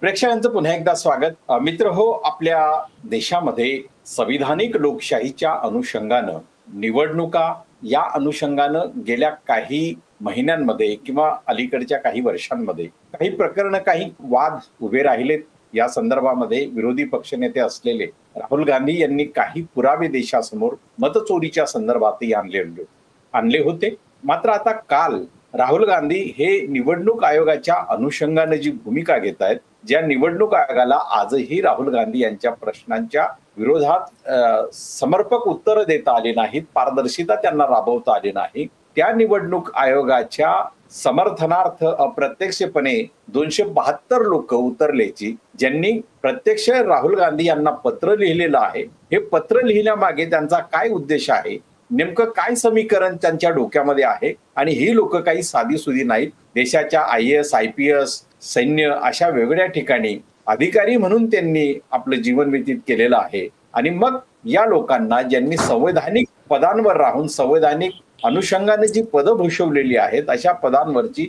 प्रेक्षकांचं पुन्हा एकदा स्वागत. मित्र हो, आपल्या देशामध्ये संविधानिक लोकशाहीच्या अनुषंगानं निवडणुका या अनुषंगानं गेल्या काही महिन्यांमध्ये किंवा अलीकडच्या काही वर्षांमध्ये काही प्रकरण, काही वाद उभे राहिलेत. या संदर्भामध्ये विरोधी पक्षनेते असलेले राहुल गांधी यांनी काही पुरावे देशासमोर मतचोरीच्या संदर्भातही आणले होते. मात्र आता काल राहुल गांधी हे निवडणूक आयोगाच्या अनुषंगाने जी भूमिका घेत आहेत, ज्या निवडणूक आयोगाला आजही राहुल गांधी यांच्या प्रश्नांच्या विरोधात समर्पक उत्तर देता आले नाहीत, पारदर्शिता त्यांना राबवता आली नाही, त्या निवडणूक आयोगाच्या समर्थनार्थ अप्रत्यक्षपणे 272 लोक उतरल्याची, ज्यांनी प्रत्यक्ष राहुल गांधी यांना पत्र लिहिलेलं आहे. हे पत्र लिहिण्यामागे त्यांचा काय उद्देश आहे, नेमकं काय समीकरण त्यांच्या डोक्यामध्ये आहे, आणि ही लोक काही साधीसुधी नाहीत. देशाच्या IAS, IPS, सैन्य अशा वेगवेगळ्या ठिकाणी अधिकारी म्हणून त्यांनी आपलं जीवन व्यतीत केलेलं आहे. आणि मग या लोकांना, ज्यांनी संवैधानिक पदांवर राहून संवैधानिक अनुषंगाने जी पदं भूषवलेली आहेत, अशा पदांवरची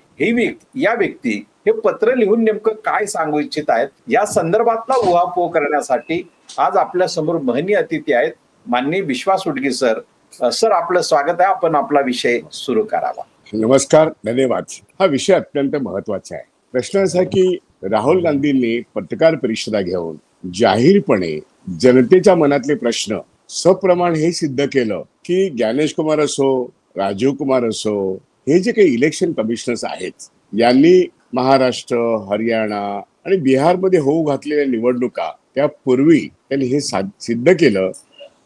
या व्यक्ती हे पत्र लिहून नेमकं काय सांगू इच्छित आहेत, या संदर्भातला उहापोह करण्यासाठी आज आपल्या समोर महनीय अतिथी आहेत माननीय विश्वास उटगी सर. सर, आपलं स्वागत आहे. आपण आपला विषय सुरू करावा. नमस्कार, धन्यवाद. हा विषय अत्यंत महत्वाचा आहे. प्रश्न असा की राहुल गांधींनी पत्रकार परिषदा घेऊन जाहीरपणे जनतेच्या मनातले प्रश्न सप्रमाण हे सिद्ध केलं की ज्ञानेश कुमार असो, राजीव कुमार असो, हे जे काही इलेक्शन कमिशनर्स आहेत, यांनी महाराष्ट्र, हरियाणा आणि बिहारमध्ये होऊ घातलेल्या निवडणुका त्यापूर्वी त्यांनी हे सिद्ध केलं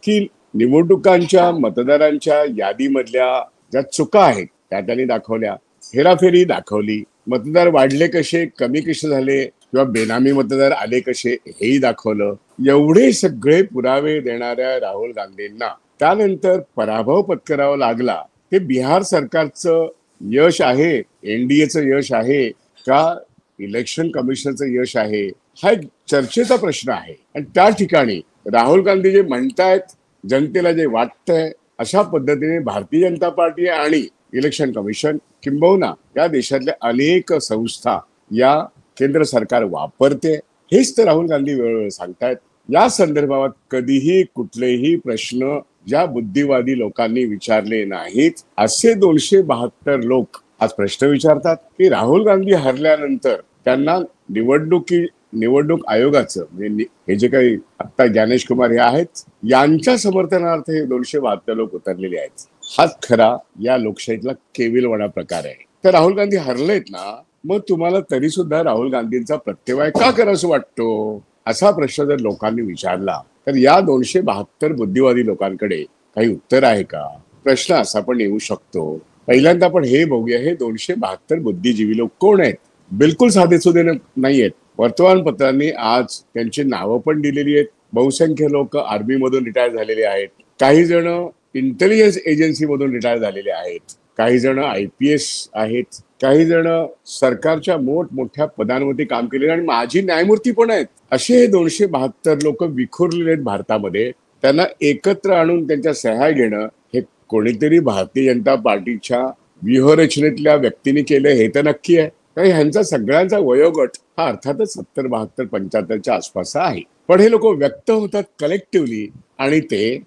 की निवडणुकांच्या मतदारांच्या यादीमधल्या ज्या चुका आहेत त्या त्यांनी दाखवल्या, हेराफेरी दाखवली, मतदार वाढले कसे, कमी कसे झाले किंवा बेनामी मतदार आले कसे हेही दाखवलं. एवढे सगळे पुरावे देणाऱ्या राहुल गांधींना त्यानंतर पराभव पत्करावा लागला. ते बिहार सरकारचं यश आहे, NDAचं यश आहे का इलेक्शन कमिशनचं यश आहे, हा एक चर्चेचा प्रश्न आहे. आणि त्या ठिकाणी राहुल गांधी जे म्हणतायत, जनतेला जे वाटतंय, अशा पद्धतीने भारतीय जनता पार्टी आणि इलेक्शन कमिशन किंबहुना या देशातल्या अनेक संस्था या केंद्र सरकार वापरते, हेच तर राहुल गांधी वेळोवेळी सांगतायत. या संदर्भात कधीही कुठलेही प्रश्न ज्या बुद्धिवादी लोकांनी विचारले नाहीत, असे 272 लोक आज प्रश्न विचारतात की राहुल गांधी हरल्यानंतर त्यांना निवडणूक आयोगाचं म्हणजे हे जे काही आता ज्ञानेश कुमार हे आहेत, यांच्या समर्थनार्थ हे 272 लोक उतरलेले आहेत. हाच खरा या लोकशाहीतला केविलवाणा प्रकार आहे. तर राहुल गांधी हरलेत ना, मग तुम्हाला तरी सुद्धा राहुल गांधींचा प्रत्यवाय का करावंसं वाटतो, असा प्रश्न जर लोकांनी विचारला तर या 272 बुद्धिवादी लोकांकडे काही उत्तर आहे का? प्रश्न असा पण येऊ शकतो. पहिल्यांदा आपण हे बघूया, हे 272 बुद्धिजीवी लोक कोण आहेत? बिलकुल साधेसुधे नाही आहेत. वर्तमानपत्रांनी आज त्यांची नावं पण दिलेली आहेत. बहुसंख्य लोक आर्मी मधून रिटायर झालेले आहेत, काही जण इंटेलिजन्स एजन्सी मधून रिटायर झालेले आहेत, काही जण IPS आहेत, काही जण सरकारच्या मोठमोठ्या पदांवरती काम केलेले आणि माजी न्यायमूर्ती पण आहेत. असे हे 272 लोक विखुरलेले आहेत भारतामध्ये. त्यांना एकत्र आणून त्यांच्या सह्या घेणं हे कोणीतरी भारतीय जनता पार्टीच्या व्यूहरचनेतल्या व्यक्तीने केलं हे तर नक्की आहे. कारण ह्यांचा सगळ्यांचा वयोगट हा अर्थातच 70, 72, 75च्या आसपास आहे. पण हे लोक व्यक्त होतात कलेक्टिव्हली आणि ते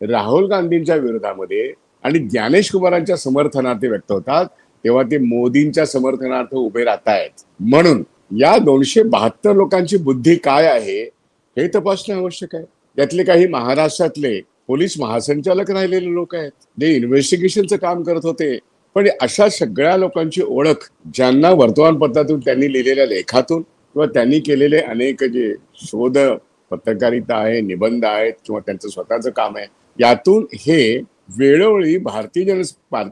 राहुल गांधींच्या विरोधामध्ये आणि ज्ञानेश कुमारांच्या समर्थनार्थ व्यक्त होतात, तेव्हा ते मोदींच्या समर्थनार्थ उभे राहत आहेत. म्हणून या 272 लोकांची बुद्धी काय आहे हे तपासणं आवश्यक आहे. यातले काही महाराष्ट्रातले पोलीस महासंचालक राहिलेले लोक आहेत, जे इन्व्हेस्टिगेशनचं काम करत होते. पण अशा सगळ्या लोकांची ओळख, ज्यांना वर्तमानपत्रातून त्यांनी लिहिलेल्या लेखातून किंवा त्यांनी केलेले अनेक जे शोध पत्रकारिता आहे, निबंध आहेत किंवा त्यांचं स्वतःचं काम आहे, यातून हे वेळोवेळी भारतीय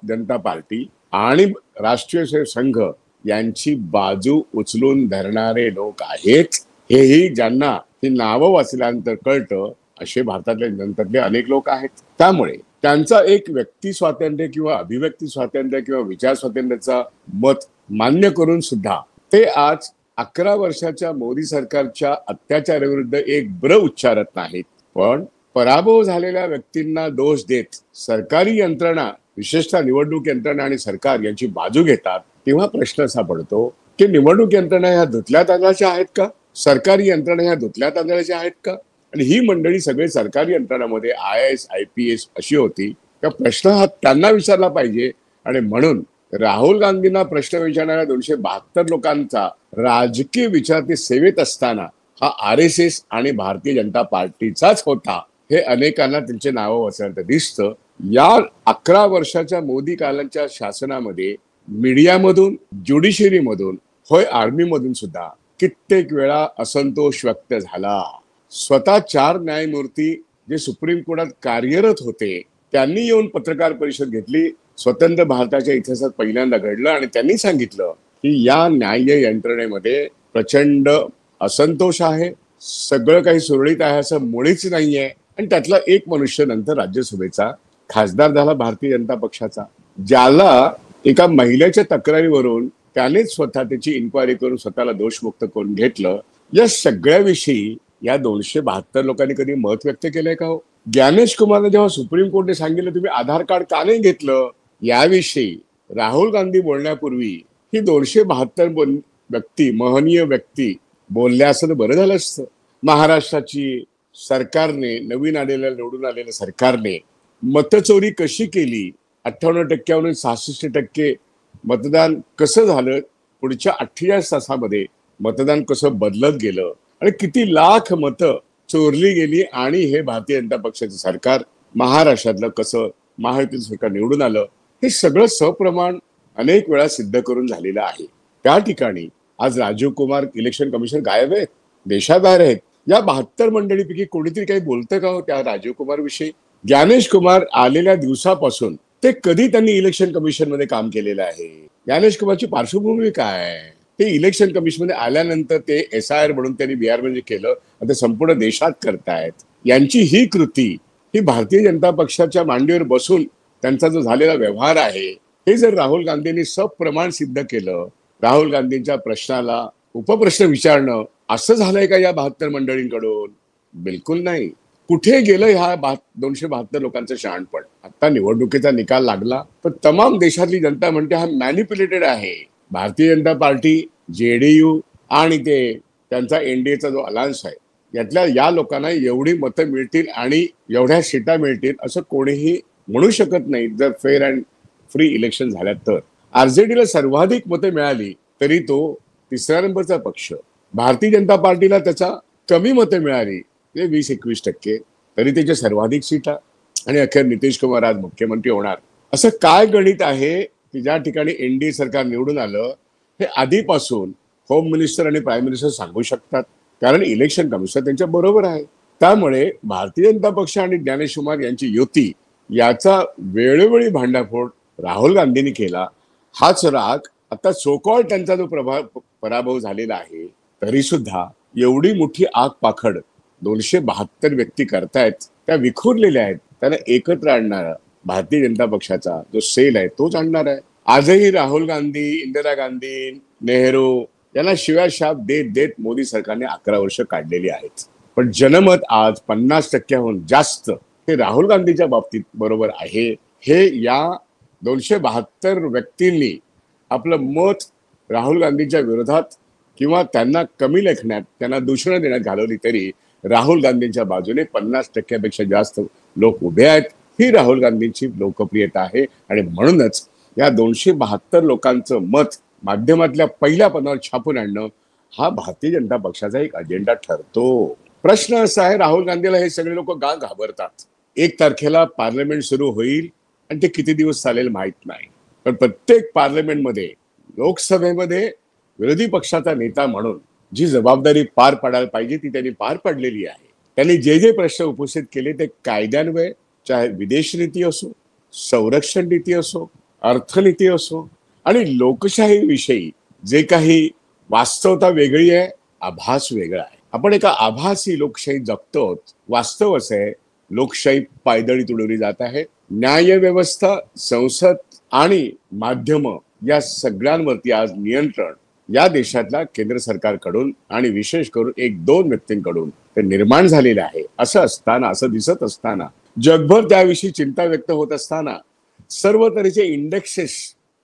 जनता पार्टी आणि राष्ट्रीय संघ यांची बाजू उचलून धरणारे लोक आहेत. हेही ज्यांना ही नावं वाचल्यानंतर कळतं, असे भारतातल्या जनतेतले अनेक लोक आहेत. त्यामुळे त्यांचा एक व्यक्ती स्वातंत्र्य किंवा अभिव्यक्ती स्वातंत्र्य किंवा विचार स्वातंत्र्याचा मत मान्य करून सुद्धा ते आज 11 वर्षाच्या मोदी सरकारच्या अत्याचाराविरुद्ध एक ब्र उच्चारत नाहीत. पण पराभव झालेल्या व्यक्तींना दोष देत सरकारी यंत्रणा, विशेषतः निवडणूक यंत्रणा आणि सरकार यांची बाजू घेतात. तेव्हा प्रश्न असा पडतो की निवडणूक यंत्रणा ह्या धुतल्या तांदळाच्या आहेत का? सरकारी यंत्रणा ह्या धुतल्या तांदळाच्या आहेत का? आणि ही मंडळी सगळे सरकारी यंत्रणामध्ये IAS IPS अशी होती का? प्रश्न हा त्यांना विचारला पाहिजे. आणि म्हणून राहुल गांधींना प्रश्न विचारणाऱ्या 272 लोकांचा राजकीय विचार ते सेवेत असताना हा RSS आणि भारतीय जनता पार्टीचाच होता हे अनेकांना त्यांचे नावं वचवण्यात दिसतं. या 11 वर्षाच्या मोदी कालांच्या शासनामध्ये मीडियामधून, ज्युडिशरीमधून, होय आर्मीमधून सुद्धा कित्येक वेळा असंतोष व्यक्त झाला. स्वतः 4 न्यायमूर्ती जे सुप्रीम कोर्टात कार्यरत होते त्यांनी येऊन पत्रकार परिषद घेतली. स्वतंत्र भारताच्या इतिहासात पहिल्यांदा घडलं आणि त्यांनी सांगितलं की या न्याय यंत्रणेमध्ये प्रचंड असंतोष आहे, सगळं काही सुरळीत आहे असं मुळीच नाहीये. आणि त्यातला एक मनुष्य नंतर राज्यसभेचा खासदार झाला भारतीय जनता पक्षाचा, ज्याला एका महिलेच्या तक्रारीवरून त्यानेच स्वतः त्याची इन्क्वायरी करून स्वतःला दोषमुक्त करून घेतलं. या सगळ्याविषयी या 272 लोकांनी कधी मत व्यक्त केलंय का हो? ज्ञानेश कुमारने जेव्हा सुप्रीम कोर्टने सांगितलं तुम्ही आधार कार्ड का नाही घेतलं, याविषयी राहुल गांधी बोलण्यापूर्वी ही 272 व्यक्ती, महनीय व्यक्ती बोलल्या असं तर बरं झालं असतं. महाराष्ट्राची सरकारने, नवीन निवडून आलेल्या सरकारने मतचोरी कशी केली, 58% 66% मतदान कसं झालं, पुढच्या 48 तासामध्ये मतदान कसं बदलत गेलं आणि किती लाख मतं चोरली गेली आणि हे भारतीय जनता पक्षाचं सरकार महाराष्ट्रातलं कसं महायुतीचं सरकार निवडून आलं, हे सगळं सप्रमाण अनेक वेळा सिद्ध करून झालेलं आहे. त्या ठिकाणी आज राजीव कुमार इलेक्शन कमिशन गायब आहेत, देशाबाहेर आहेत. या 72 मंडळीपैकी कोणीतरी काही बोलतं का हो त्या राजीव कुमार विषयी? ज्ञानेश कुमार आलेल्या दिवसापासून ते कधी त्यांनी इलेक्शन कमिशन मध्ये काम केलेलं आहे? ज्ञानेश कुमारची पार्श्वभूमी काय? ते इलेक्शन कमिशन मध्ये आल्यानंतर ते SIR म्हणून त्यांनी बिहार मध्ये केलं, आता संपूर्ण देशात करतायत. यांची ही कृती ही भारतीय जनता पक्षाच्या मांडीवर बसून त्यांचा जो झालेला व्यवहार आहे हे जर राहुल गांधींनी सप्रमाण सिद्ध केलं, राहुल गांधींच्या प्रश्नाला उपप्रश्न विचारणं असं झालंय का या 72 मंडळींकडून? बिलकुल नाही. कुठे गेलं ह्या 272 लोकांचं शहाणपण? आता निवडणुकीचा निकाल लागला तर तमाम देशातली जनता म्हणते हा मॅनिप्युलेटेड आहे. भारतीय जनता पार्टी, JDU आणि ते त्यांचा NDAचा जो अलायन्स आहे यातल्या या लोकांना एवढी मतं मिळतील आणि एवढ्या सीटा मिळतील असं कोणीही म्हणू शकत नाही जर फेअर अँड फ्री इलेक्शन झाल्या तर. RJDला सर्वाधिक मतं मिळाली तरी तो 3ऱ्या नंबरचा पक्ष. भारतीय जनता पार्टीला त्याचा कमी मतं मिळाली, ते 20-21%, तरी त्याच्या सर्वाधिक सीटा. आणि अखेर नितीश कुमार आज मुख्यमंत्री होणार. असं काय गणित आहे की ज्या ठिकाणी NDA सरकार निवडून आलं हे आधीपासून होम मिनिस्टर आणि प्राईम मिनिस्टर सांगू शकतात, कारण इलेक्शन कमिशन त्यांच्या बरोबर आहे. त्यामुळे भारतीय जनता पक्ष आणि ज्ञानेश कुमार यांची युती याचा वेळोवेळी भांडाफोड राहुल गांधींनी केला. हाच राग आता सोकॉल त्यांचा जो पराभव झालेला आहे तरी सुद्धा एवढी मोठी आग पाखड 272 व्यक्ती करतायत, त्या विखुरलेल्या आहेत. त्यांना एकत्र आणणारा भारतीय जनता पक्षाचा जो सेल आहे तोच आणणार आहे. आजही राहुल गांधी, इंदिरा गांधी, नेहरू यांना शिव्या शाप देत देत मोदी सरकारने 11 वर्ष काढलेली आहेत. पण जनमत आज 50%हून जास्त हे राहुल गांधीच्या बाबतीत बरोबर आहे. हे या 272 व्यक्तींनी आपलं मत राहुल गांधीच्या विरोधात किंवा त्यांना कमी लेखण्यात, त्यांना दूषणं देण्यात घालवली तरी राहुल गांधींच्या बाजूने 50%पेक्षा जास्त लोक उभे आहेत. ही राहुल गांधींची लोकप्रियता आहे आणि म्हणूनच या 272 लोकांचं मत माध्यमातल्या पहिल्या पानावर छापून आणणं हा भारतीय जनता पक्षाचा एक अजेंडा ठरतो. प्रश्न असा आहे, राहुल गांधीला हे सगळे लोक का घाबरतात? 1 तारखेला पार्लमेंट सुरू होईल आणि ते किती दिवस चालेल माहित नाही, पण प्रत्येक पार्लमेंटमध्ये, लोकसभेमध्ये विरोधी पक्षाचा नेता म्हणून जी जबाबदारी पार पाडायला पाहिजे ती त्यांनी पार पाडलेली आहे. त्यांनी जे जे प्रश्न उपस्थित केले ते कायद्यान्वये, चाहे विदेश नीती असो, संरक्षण नीती असो, अर्थनीती असो आणि लोकशाही विषयी जे काही वास्तवता वेगळी आहे, आभास वेगळा आहे. आपण एका आभासी लोकशाही जगतो. वास्तव असं आहे, लोकशाही पायदळी तुडवली जात आहे. न्याय व्यवस्था, संसद आणि माध्यम या सगळ्यांवरती आज नियंत्रण या देशातल्या केंद्र सरकारकडून आणि विशेष करून 1-2 व्यक्तींकडून ते निर्माण झालेलं आहे. असं असताना, असं दिसत असताना, जगभर त्याविषयी चिंता व्यक्त होत असताना सर्व तऱ्हेचे इंडेक्सेस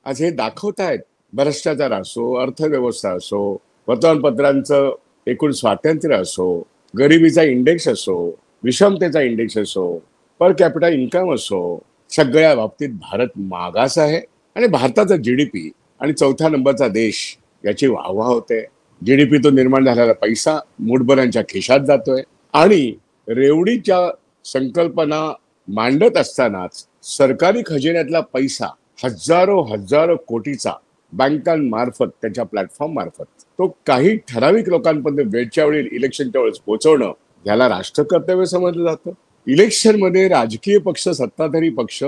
आज हे दाखवत आहेत. भ्रष्टाचार असो, अर्थव्यवस्था असो, वर्तमानपत्रांचं एकूण स्वातंत्र्य असो, गरिबीचा इंडेक्स असो, विषमतेचा इंडेक्स असो, पर कॅपिटा इन्कम असो, सगळ्या बाबतीत भारत मागास आहे. आणि भारताचा जीडीपी आणि चौथ्या नंबरचा देश याची वाहवा होते. जीडीपीतून निर्माण झालेला पैसा मूठभरांच्या खिशात जातोय आणि रेवडीच्या संकल्पना मांडत असतानाच सरकारी खजिन्यातला पैसा हजारो हजारो कोटीचा बँकांमार्फत त्यांच्या प्लॅटफॉर्म मार्फत तो काही ठराविक लोकांपर्यंत वेळच्या वेळी इलेक्शनच्या वेळेस पोहोचवणं याला राष्ट्रकर्तव्य समजलं जातं. इलेक्शन मध्ये राजकीय पक्ष, सत्ताधारी पक्ष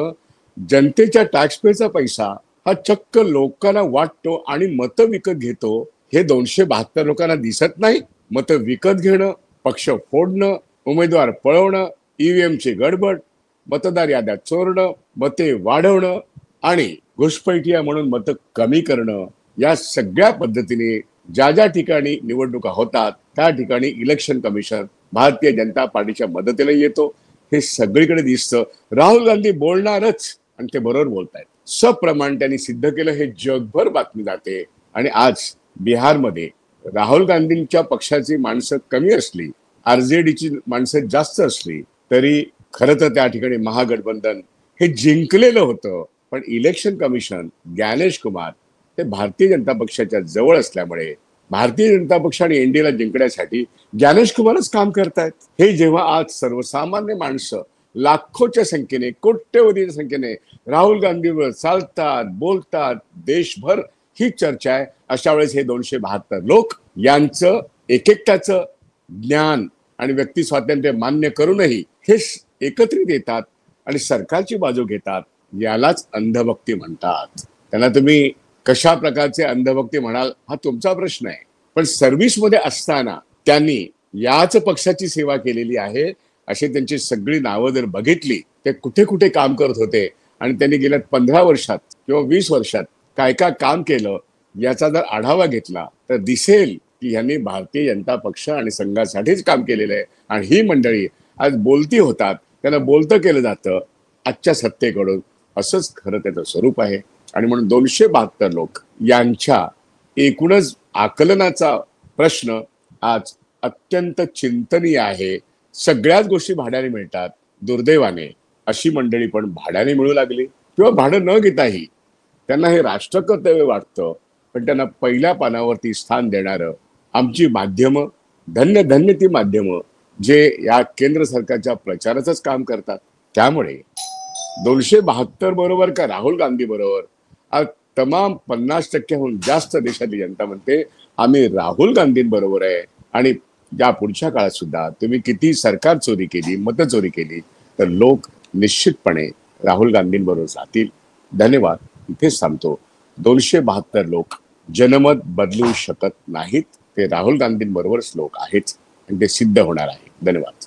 जनतेच्या टॅक्सपेचा पैसा हा चक्क लोकांना वाटतो आणि मतं विकत घेतो. हे 272 लोकांना दिसत नाही. मतं विकत घेणं, पक्ष फोडणं, उमेदवार पळवणं, ईव्हीएम ची गडबड, मतदार याद्या चोरणं, मते वाढवणं आणि घुसपैठिया म्हणून मतं कमी करणं, या सगळ्या पद्धतीने ज्या ज्या ठिकाणी निवडणुका होतात त्या ठिकाणी इलेक्शन कमिशन भारतीय जनता पार्टीच्या मदतीला येतो. हे सगळीकडे दिसतं. राहुल गांधी बोलणारच आणि ते बरोबर बोलतायत. सप्रमाण त्यांनी सिद्ध केलं. हे जगभर बातमी जाते. आणि आज बिहारमध्ये राहुल गांधींच्या पक्षाची माणसं कमी असली, आरजेडीची माणसं जास्त असली तरी खरं तर त्या ठिकाणी महागठबंधन हे जिंकलेलं होतं. पण इलेक्शन कमिशन ज्ञानेश कुमार ते भारतीय जनता पक्षाच्या जवळ असल्यामुळे भारतीय जनता पक्ष आणि एनडीएला जिंकण्यासाठी ज्ञानेश कुमारच काम करतायत. हे जेव्हा आज सर्वसामान्य माणसं लाखोच्या संख्येने, कोट्यवधीच्या संख्येने राहुल गांधीवर चालतात, बोलतात, देशभर ही चर्चा आहे, अशा वेळेस हे 272 लोक यांचं एकट्याचं ज्ञान आणि व्यक्ती स्वातंत्र्य मान्य करूनही हे एकत्रित येतात आणि सरकारची बाजू घेतात. यालाच अंधभक्ती म्हणतात. त्यांना तुम्ही कशा प्रकारचे अंधभक्ती म्हणाल हा तुमचा प्रश्न आहे. पण सर्व्हिसमध्ये असताना त्यांनी याच पक्षाची सेवा केलेली आहे अशी त्यांची सगळी नावं जर बघितली, ते कुठे कुठे काम करत होते आणि त्यांनी गेल्या 15 वर्षात किंवा 20 वर्षात काय काय काम केलं याचा जर आढावा घेतला तर दिसेल की यांनी भारतीय जनता पक्ष आणि संघासाठीच काम केलेलं आहे. आणि ही मंडळी आज बोलती होतात, त्यांना बोलतं केलं जातं आजच्या सत्तेकडून. असंच खरं त्याचं स्वरूप आहे. आणि म्हणून 272 लोक यांच्या एकूणच आकलनाचा प्रश्न आज अत्यंत चिंतनीय आहे. सगळ्याच गोष्टी भाड्याने मिळतात. दुर्दैवाने अशी मंडळी पण भाड्याने मिळू लागली किंवा भाडं न घेताही त्यांना हे राष्ट्रकर्तव्य वाटतं. पण त्यांना पहिल्या पानावरती स्थान देणारं आमची माध्यमं, धन्य धन्य ती माध्यमं जे या केंद्र सरकारच्या प्रचाराचंच काम करतात. त्यामुळे 272 बरोबर का राहुल गांधी बरोबर, आज तमाम 50%हून जास्त देशातली जनता म्हणते आम्ही राहुल गांधींबरोबर आहे. आणि या पुढच्या काळात सुद्धा तुम्ही किती सरकार चोरी केली, मतं चोरी केली तर लोक निश्चितपणे राहुल गांधींबरोबर जातील. धन्यवाद. इथेच थांबतो. 272 लोक जनमत बदलू शकत नाहीत. ते राहुल गांधींबरोबरच लोक आहेत आणि ते सिद्ध होणार आहे. धन्यवाद.